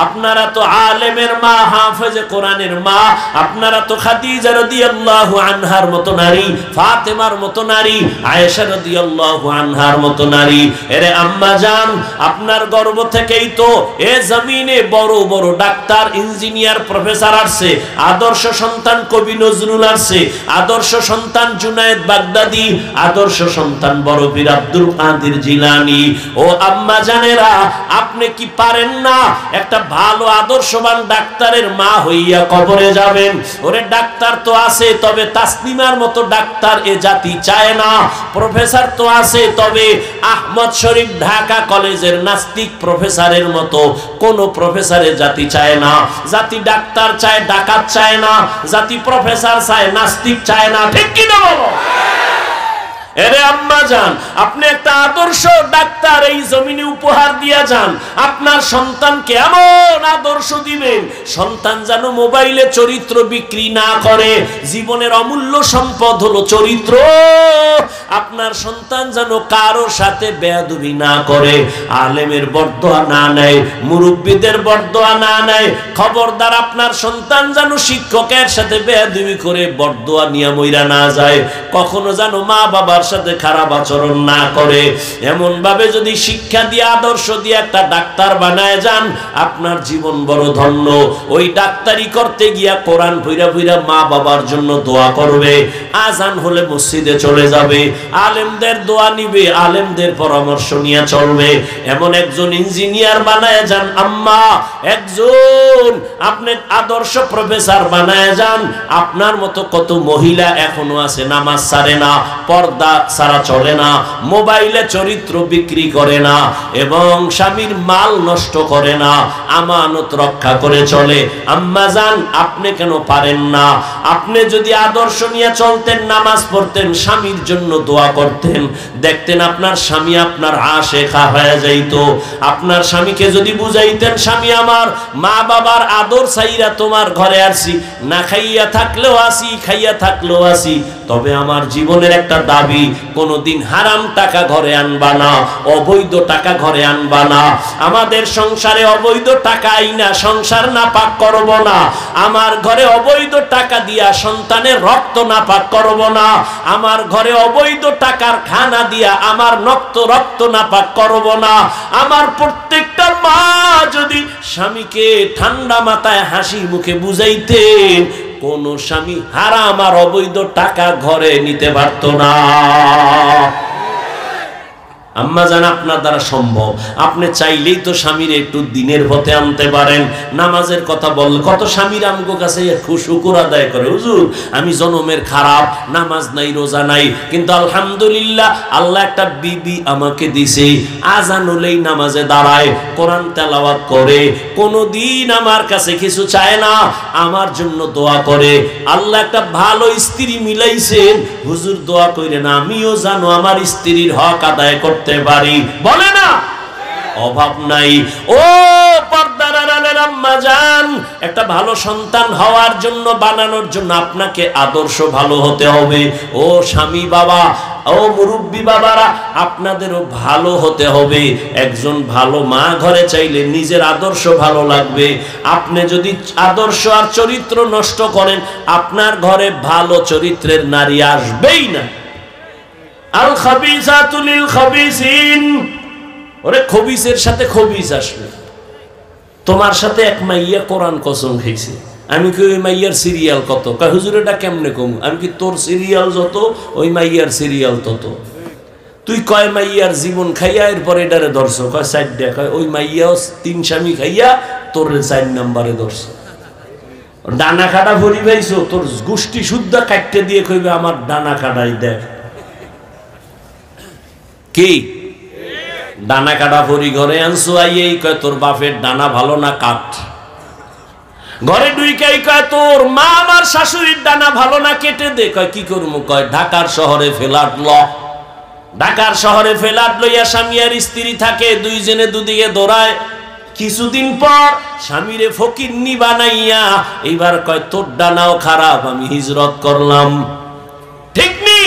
আপনারা তো আলেমের মা, হাফেজে কোরআনের মা, আপনারা তো খাদিজা রাদিয়াল্লাহু আনহার মতো নারী, ফাতেমার মতো নারী, আয়েশা রাদিয়াল্লাহু আনহার মতো নারী। এরে আম্মা জান, আপনার গর্ভ থেকেই তো এ জমিনে বড় বড় ডাক্তার, ইঞ্জিনিয়ার, প্রফেসর আসছে। আদর্শ সন্তান কবি নজরুল আসছে, আদর্শ সন্তান জুনায়েদ বাগদাদি, আদর্শ সন্তান বড় পীর আব্দুল কাদের জিলানী। ও আম্মা জানেরা, আপনি কি পারেন না একটা ভালো আদর্শবান ডাক্তারের মা হইয়া কবরে যাবেন? ওরে ডাক্তার তো আছে, তবে তাসলিমার মতো ডাক্তার এ জাতি চায় না। প্রফেসর তো আছে, তবে আহমদ শরীফ ঢাকা কলেজের নাস্তিক প্রফেসরের মতো কোন প্রফেসরের জাতি চায় না। জাতি ডাক্তার চায়, ডাকাত চায় না। জাতি প্রফেসর চায়, নাস্তিক চায় না। ঠিক কি না বলো? এরে আম্মা জান, আপনি একটা আদর্শ ডাক্তার এই জমিনে উপহার দিয়া যান। আপনার সন্তানকে এমন আদর্শ দিবেন, সন্তান যেন মোবাইলে চরিত্র বিক্রি না করে। জীবনের অমূল্য সম্পদ হলো চরিত্র। আপনার সন্তান যেন কারো সাথে বেয়াদবি না করে, আলেমের বরদোয়া না নেয়, মুরব্বীদের বরদোয়া না নেয়। খবরদার, আপনার সন্তান যেন শিক্ষকের সাথে বেয়াদবি করে বরদোয়া নিয়ে মইরা না যায়। কখনো যেন মা বাবার সাথে খারাপ আচরণ না করে। এমন ভাবে যদি শিক্ষা দিয়ে, আদর্শ দিয়ে একটা ডাক্তার বানায় যান, আপনার জীবন বড় ধন্য। ওই ডাক্তারি করতে গিয়া কোরআন পইরা পইরা মা বাবার জন্য দোয়া করবে। আজান হলে মসজিদে চলে যাবে, আলেমদের দোয়া নিবে, আলেমদের পরামর্শ নিয়ে চলবে। এমন একজন ইঞ্জিনিয়ার বানায় যান আম্মা, একজন আপনি আদর্শ প্রফেসর বানায় যান। আপনার মতো কত মহিলা এখনো আছে নামাজ ছাড়ে না, পর্দা ছাড়া চলে না, মোবাইলে চরিত্র বিক্রি করে না, এবং স্বামীর মাল নষ্ট করে না, আমানত রক্ষা করে চলে। আম্মা জান, আপনি কেন পারেন না? আপনি যদি আদর্শ নিয়ে চলতেন, নামাজ পড়তেন, স্বামীর জন্য দোয়া করতেন, দেখতেন আপনার স্বামী আপনার আশেখা হয়ে যাইত। আপনার স্বামীকে যদি বুঝাইতেন, স্বামী আমার, মা বাবার আদর চাইরা তোমার ঘরে আসি, না খাইয়া থাকলেও আসি, খাইয়া থাকলেও আসি, তবে আমার জীবনের একটা দাবি, কোনদিন হারাম টাকা ঘরে আনবা না, অবৈধ টাকা ঘরে আনবা না। আমাদের সংসারে অবৈধ টাকা আইনা সংসার নাপাক করব না। আমার ঘরে অবৈধ টাকা দিয়া সন্তানের রক্ত নাপাক করব না। আমার ঘরে অবৈধ টাকার খানা দিয়া আমার রক্ত নাপাক করব না। আমার প্রত্যেকটা মা যদি স্বামীকে ঠান্ডা মাথায় হাসি মুখে বুঝাইতেন, কোন স্বামী হারাম আর অবৈধ টাকা ঘরে নিতে পারত না। আম্মা জান আপনার দ্বারা সম্ভব, আপনি চাইলেই তো স্বামীর একটু দিনের পথে আনতে পারেন। নামাজের কথা বল, কত স্বামীর আমগো কাছে শুকর আদায় করে, হুজুর আমি জনমের খারাপ, নামাজ নাই রোজা নাই, কিন্তু আলহামদুলিল্লাহ আল্লাহ একটা বিবি আমাকে দিছে, আজান হলেই নামাজে দাঁড়ায়, কোরআন তেলাওয়াত করে, কোনোদিন আমার কাছে কিছু চায় না, আমার জন্য দোয়া করে। আল্লাহ একটা ভালো স্ত্রী মিলাইছেন, হুজুর দোয়া কইরেন আমিও জানো আমার স্ত্রীর হক আদায় করতে পারি, বলে না? অভাব নাই। ও পর্দার আড়ালের আম্মা জান, একটা ভালো সন্তান হওয়ার জন্য, বানানোর জন্য আপনাকে আদর্শ ভালো হতে হবে। ও স্বামী বাবা, ও মুরব্বী বাবারা, আপনাদেরও ভালো হতে হবে। একজন ভালো মা ঘরে চাইলে নিজের আদর্শ ভালো লাগবে। আপনি যদি আদর্শ আর চরিত্র নষ্ট করেন, আপনার ঘরে ভালো চরিত্রের নারী আসবেই না। আল খাবিসাতু লিল খাবিসিন, ওরে খবিসের সাথে খবিস আসবে। তোমার সাথে এক মাইয়া কোরআন কসম খাইছে, আমি কি ওই মাইয়ার সিরিয়াল কত? কয় হুজুর এটা কেমনে কম? আমি কি তোর সিরিয়াল যত ওই মাইয়ার সিরিয়াল তত। তুই কয় মাইয়ার জীবন খাইয়া এরপরে এটারে ধরছ? কয় 4টা। কয় ওই মাইয়াও 3 স্বামী খাইয়া তোর 4 নম্বরে ধরছ। ডানা কাটা ভরি পাইছো, তোর গোষ্ঠী শুদ্ধ কাটতে দিয়ে কইবে আমার ডানা কাটাই দেখ। কি ডানা কাটা ভরি ঘরে আনছো, আইয়েই কয় তোর বাপের ডানা ভালো না কাট। ঘরে ঢুইকাই কয় তোর মা আমার শাশুড়ির ডানা ভালো না কেটে দে। কয় কি করবো? কয় ঢাকার শহরে ফ্ল্যাট ল। ঢাকার শহরে ফ্ল্যাট লইয়া স্বামী আর স্ত্রী থাকে, দুইজনে দুদিকে দৌড়ায়। কিছুদিন পর স্বামীরে ফকিন্নি বানাইয়া এইবার কয় তোর ডানাও খারাপ, আমি হিজরত করলাম। ঠিক নি?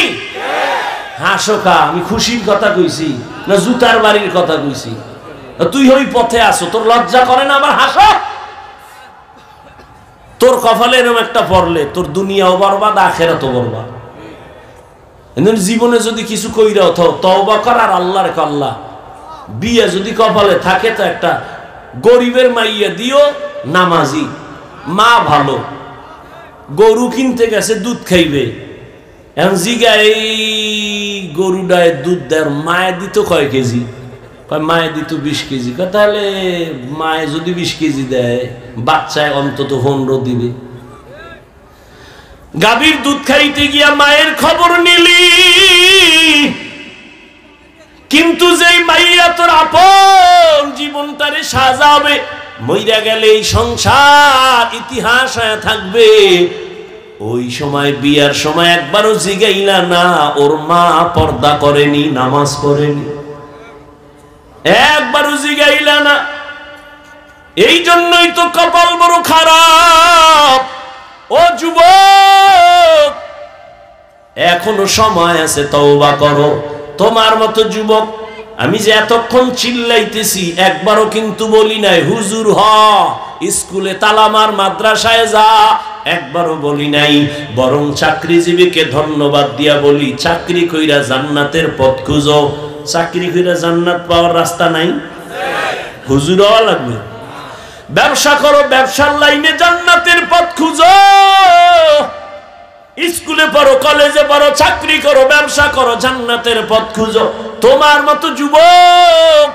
হাসো কা? আমি খুশির কথা কইছি না জুতার বাড়ির কথা কইছি? তুই ওই পথে আসো, তোর লজ্জা করে না আবার হাসো? তোর কপালে এরকম একটা পড়লে তোর দুনিয়াও বরবাদ, আখেরাতও বরবাদ। জীবনে যদি কিছু কইরা তওবা কর আর আল্লাহর আল্লাহ, বিয়ে যদি কপালে থাকে তো একটা গরিবের মাইয়া দিও, নামাজি মা, ভালো গরু কিনতে গেছে দুধ খাইবে, এখন জিগা এই গরুটায় দুধ দেয়, মায়ে দিত কয় কেজি? কয় মায়ে দিত 20 কেজি। তাহলে মায়ে যদি 20 কেজি দেয়, বাচ্চায় অন্তত 15 দিবে। গাভীর দুধ খাইতে গিয়া মায়ের খবর নিলি, কিন্তু যেই মাইয়া তোর আপন জীবনটারে সাজাবে, মইরা গেলে এই সংসার ইতিহাস হয়ে থাকবে। ওই সময় বিয়ার সময় একবারও জিগাইলা না ওর মা পর্দা করেনি, নামাজ পড়েনি, একবারও জিগাইলা না। এই জন্যই তো কপাল বড় খারাপ। ও যুবক, এখনো সময় আছে, তওবা করো। তোমার মতো যুবক, আমি যে এতক্ষণ চিল্লাইতেছি একবারও কিন্তু বলি নাই হুজুর হ, স্কুলে তালামার, মাদ্রাসায় যা, একবারও বলি নাই। বরং চাকরিজীবীকে ধন্যবাদ দিয়া বলি, চাকরি কইরা জান্নাতের পথ খুঁজো। চাকরি কইরা জান্নাত পাওয়ার রাস্তা নাই, হুজুর হওয়া লাগবে। ব্যবসা করো, ব্যবসার লাইনে জান্নাতের পথ খুঁজো। স্কুলে পড়ো, কলেজে পড়ো, চাকরি করো, ব্যবসা করো, জান্নাতের পথ খুঁজো। তোমার মতো যুবক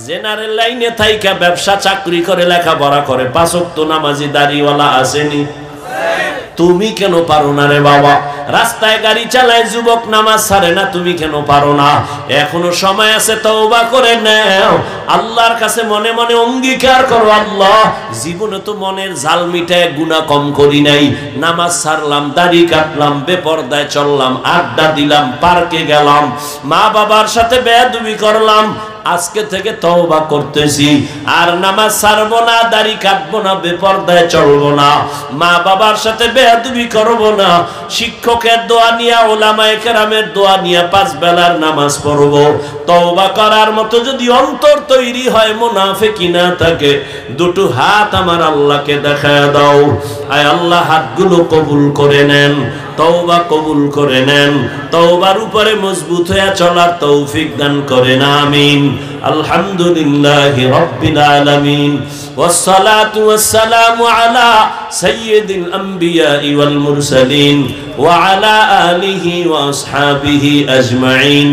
জেনারেল লাইনে থাইকা ব্যবসা চাকরি করে, লেখাপড়া করে, 5 ওয়াক্ত নামাজি দাড়িওয়ালা আসেনি? তুমি কেন পারো না রে বাবা? রাস্তায় গাড়ি চালায় যুবক, নামাজ ছাড়ে না, তুমি কেন পারো না? এখনো সময় আছে, তওবা করে নাও। আল্লাহর কাছে মনে মনে অঙ্গীকার করো, আল্লাহ জীবনে তো মনের জাল মিটায় গুনাহ কম করি নাই, নামাজ ছাড়লাম, দাড়ি কাটলাম, বেপরদায় চললাম, আড্ডা দিলাম, পার্কে গেলাম, মা বাবার সাথে বেয়াদবি করলাম, আজকে থেকে তওবা করতেছি, আর নামাজ ছাড়বো না, দাড়ি কাটবো না, বেপরদায় চলবো না, মা বাবার সাথে বেয়াদবি করবো না, শিক্ষকের দোয়া নিয়া, ওলামায়ে কেরামের দোয়া নিয়া 5 বেলার নামাজ পড়বো। তওবা করার মতো যদি অন্তর তৈরি হয়, মুনাফিকি না থাকে, দুটো হাত আমার আল্লাহকে দেখায় দাও। আয় আল্লাহ, হাতগুলো কবুল করে নেন, তওবা কবুল করে নেন, তওবার উপরে মজবুত হয়ে চলার তৌফিক দান করেন, আমিন। আলহামদুলিল্লাহি রাব্বিল আলামিন والصلاة والسلام على سيد الأنبياء والمرسلين وعلى آله وأصحابه أجمعين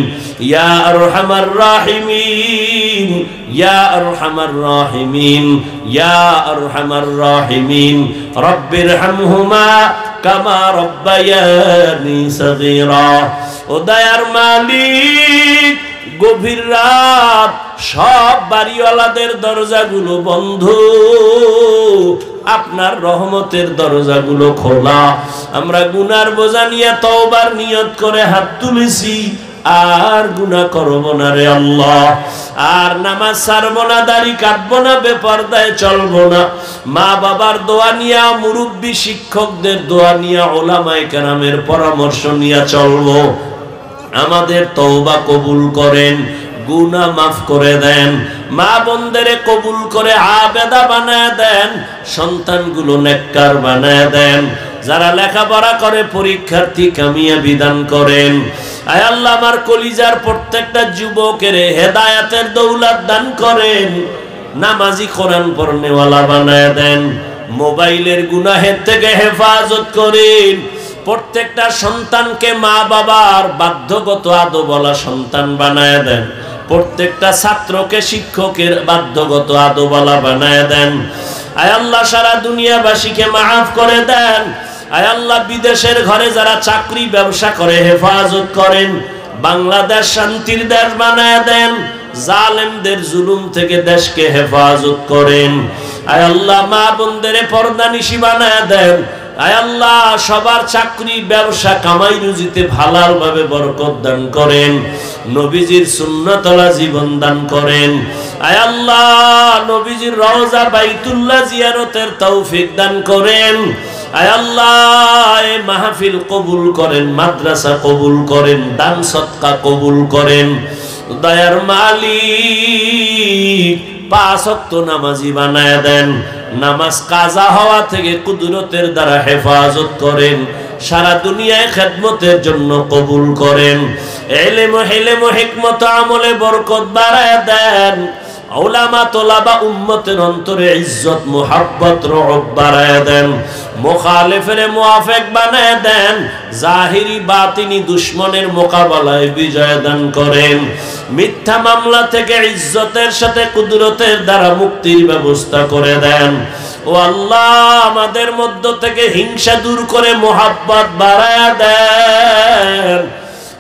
يا أرحم الراحمين يا أرحم الراحمين يا أرحم الراحمين رب ارحمهما كما ربياني صغيرا وديار مالك গভীর রাত সব বাড়িওয়ালাদের দরজাগুলো বন্ধ, আপনার রহমতের দরজাগুলো খোলা। আমরা গুনার বোঝা নিয়ে তওবার নিয়ত করে হাত তুলেছি, আর গুনাহ করব না রে আল্লাহ, আর নামাজ ছাড়ব না, দাড়ি কাটবো না, বেপরদায় চলবো না। মা বাবার দোয়া নিয়া, মুরব্বী শিক্ষকদের দোয়া নিয়া, ওলামায়ে কেরামের পরামর্শ নিয়া চলবো। আমাদের তওবা কবুল করেন, গুনাহ মাফ করে দেন, মা বোনদেরে কবুল করে আবেদা বানায় দেন, সন্তানগুলো নেককার বানায় দেন, যারা লেখাপড়া করে পরীক্ষার্থী কামিয়াবি দান করেন। আয় আল্লাহ, আমার কলিজার প্রত্যেকটা যুবকের হেদায়েতের দৌলত দান করেন, নামাজি কোরআন পড়নেওয়ালা বানায় দেন, মোবাইলের গুনাহের থেকে হেফাজত করেন। প্রত্যেকটা সন্তানকে মা বাবার বাধ্যগত আদবওয়ালা সন্তান বানায় দেন, প্রত্যেকটা ছাত্রকে শিক্ষকের বাধ্যগত আদবওয়ালা বানায় দেন। আয় আল্লাহ, সারা দুনিয়াবাসীকে মাফ করে দেন। আয় আল্লাহ, বিদেশের ঘরে যারা চাকরি ব্যবসা করে হেফাজত করেন, বাংলাদেশ শান্তির দেশ বানায় দেন, জালেমদের জুলুম থেকে দেশকে হেফাজত করেন। আয় আল্লাহ, মা বোনদের পর্দানিশী বানায় দেন। আয় আল্লাহ, সবার চাকরি ব্যবসা কামাই রুজিতে হালাল ভাবে বরকত দান করেন, নবীজির সুন্নতওয়ালা জীবন দান করেন। আয় আল্লাহ, নবীজির রওজা বাইতুল্লাহ জিয়ারতের তৌফিক দান করেন। আয় আল্লাহ, এই মাহফিল কবুল করেন, মাদ্রাসা কবুল করেন, দান সদকা কবুল করেন। দয়ার মালিক, 5 ওয়াক্ত নামাজি বানায় দেন, নামাজ কাজা হওয়া থেকে কুদরতের দ্বারা হেফাজত করেন, সারা দুনিয়ায় খেদমতের জন্য কবুল করেন। ইলম হিলম হিকমত আমলে বরকত বাড়ায় দেন। উলামা তোলাবা উম্মতের অন্তরে ইজ্জত মুহাব্বত রহব বাড়ায় দেন। মুখালিফের মুআফিক বানায় দেন। জাহিরি বাতিনি দুশমনের মোকাবেলায় বিজয় দান করেন। মিথ্যা মামলা থেকে ইজ্জতের সাথে কুদরতের দ্বারা মুক্তির ব্যবস্থা করে দেন। ও আল্লাহ, আমাদের মধ্য থেকে হিংসা দূর করে মুহাব্বত বাড়ায় দেন।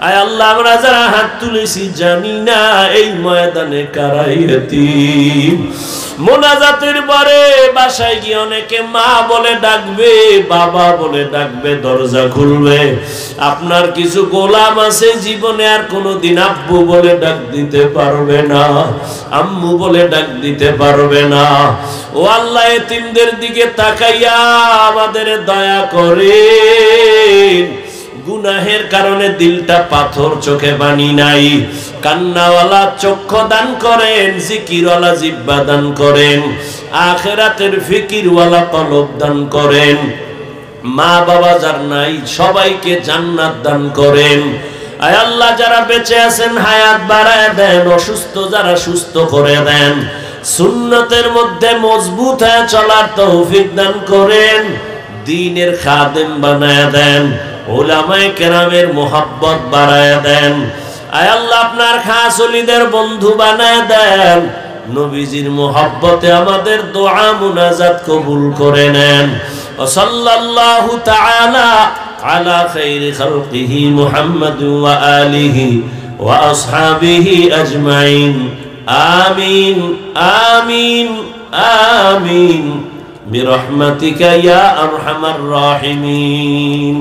আয় আল্লাহ, আমরা যারা হাত তুলেছি জানি না এই ময়দানে কারাই এতিম। মোনাজাতের পরে বাসায় গিয়ে অনেকে মা বলে ডাকবে, বাবা বলে ডাকবে, দরজা খুলবে। আপনার কিছু গোলাম আছে জীবনে আর কোনোদিন আব্বু বলে ডাক দিতে পারবে না, আম্মু বলে ডাক দিতে পারবে না। ও আল্লাহ, এতিমদের দিকে তাকাইয়া আমাদের দয়া করেন। গুনাহের কারণে দিলটা পাথর, চোখে পানি নাই, কান্নাওয়ালা চক্ষু দান করেন, জিকিরওয়ালা জিহ্বা দান করেন, আখিরাতের ফিকিরওয়ালা কলব দান করেন। মা বাবা যার নাই সবাইকে জান্নাত দান করেন। আয় আল্লাহ, যারা বেঁচে আছেন হায়াত বাড়ায় দেন, অসুস্থ যারা সুস্থ করে দেন, সুন্নতের মধ্যে মজবুত হয়ে চলার তৌফিক দান করেন, দ্বীনের খাদেম বানায় দেন, উলামায়ে কেরামের মুহাব্বত বাড়ায় দেন। আয় আল্লাহ, আপনার খাস ওলিদের বন্ধু বানায় দেন। নবীজির মুহাব্বতে আমাদের দোয়া মুনাজাত কবুল করে নেন। ও সাল্লাল্লাহু তাআলা আলা খাইরি খালকিহি মুহাম্মাদ ওয়া আলিহি ওয়া আসহাবিহি আজমাইন। আমিন আমিন আমিন বিরহমাতিকা ইয়া আরহামার রাহিমিন।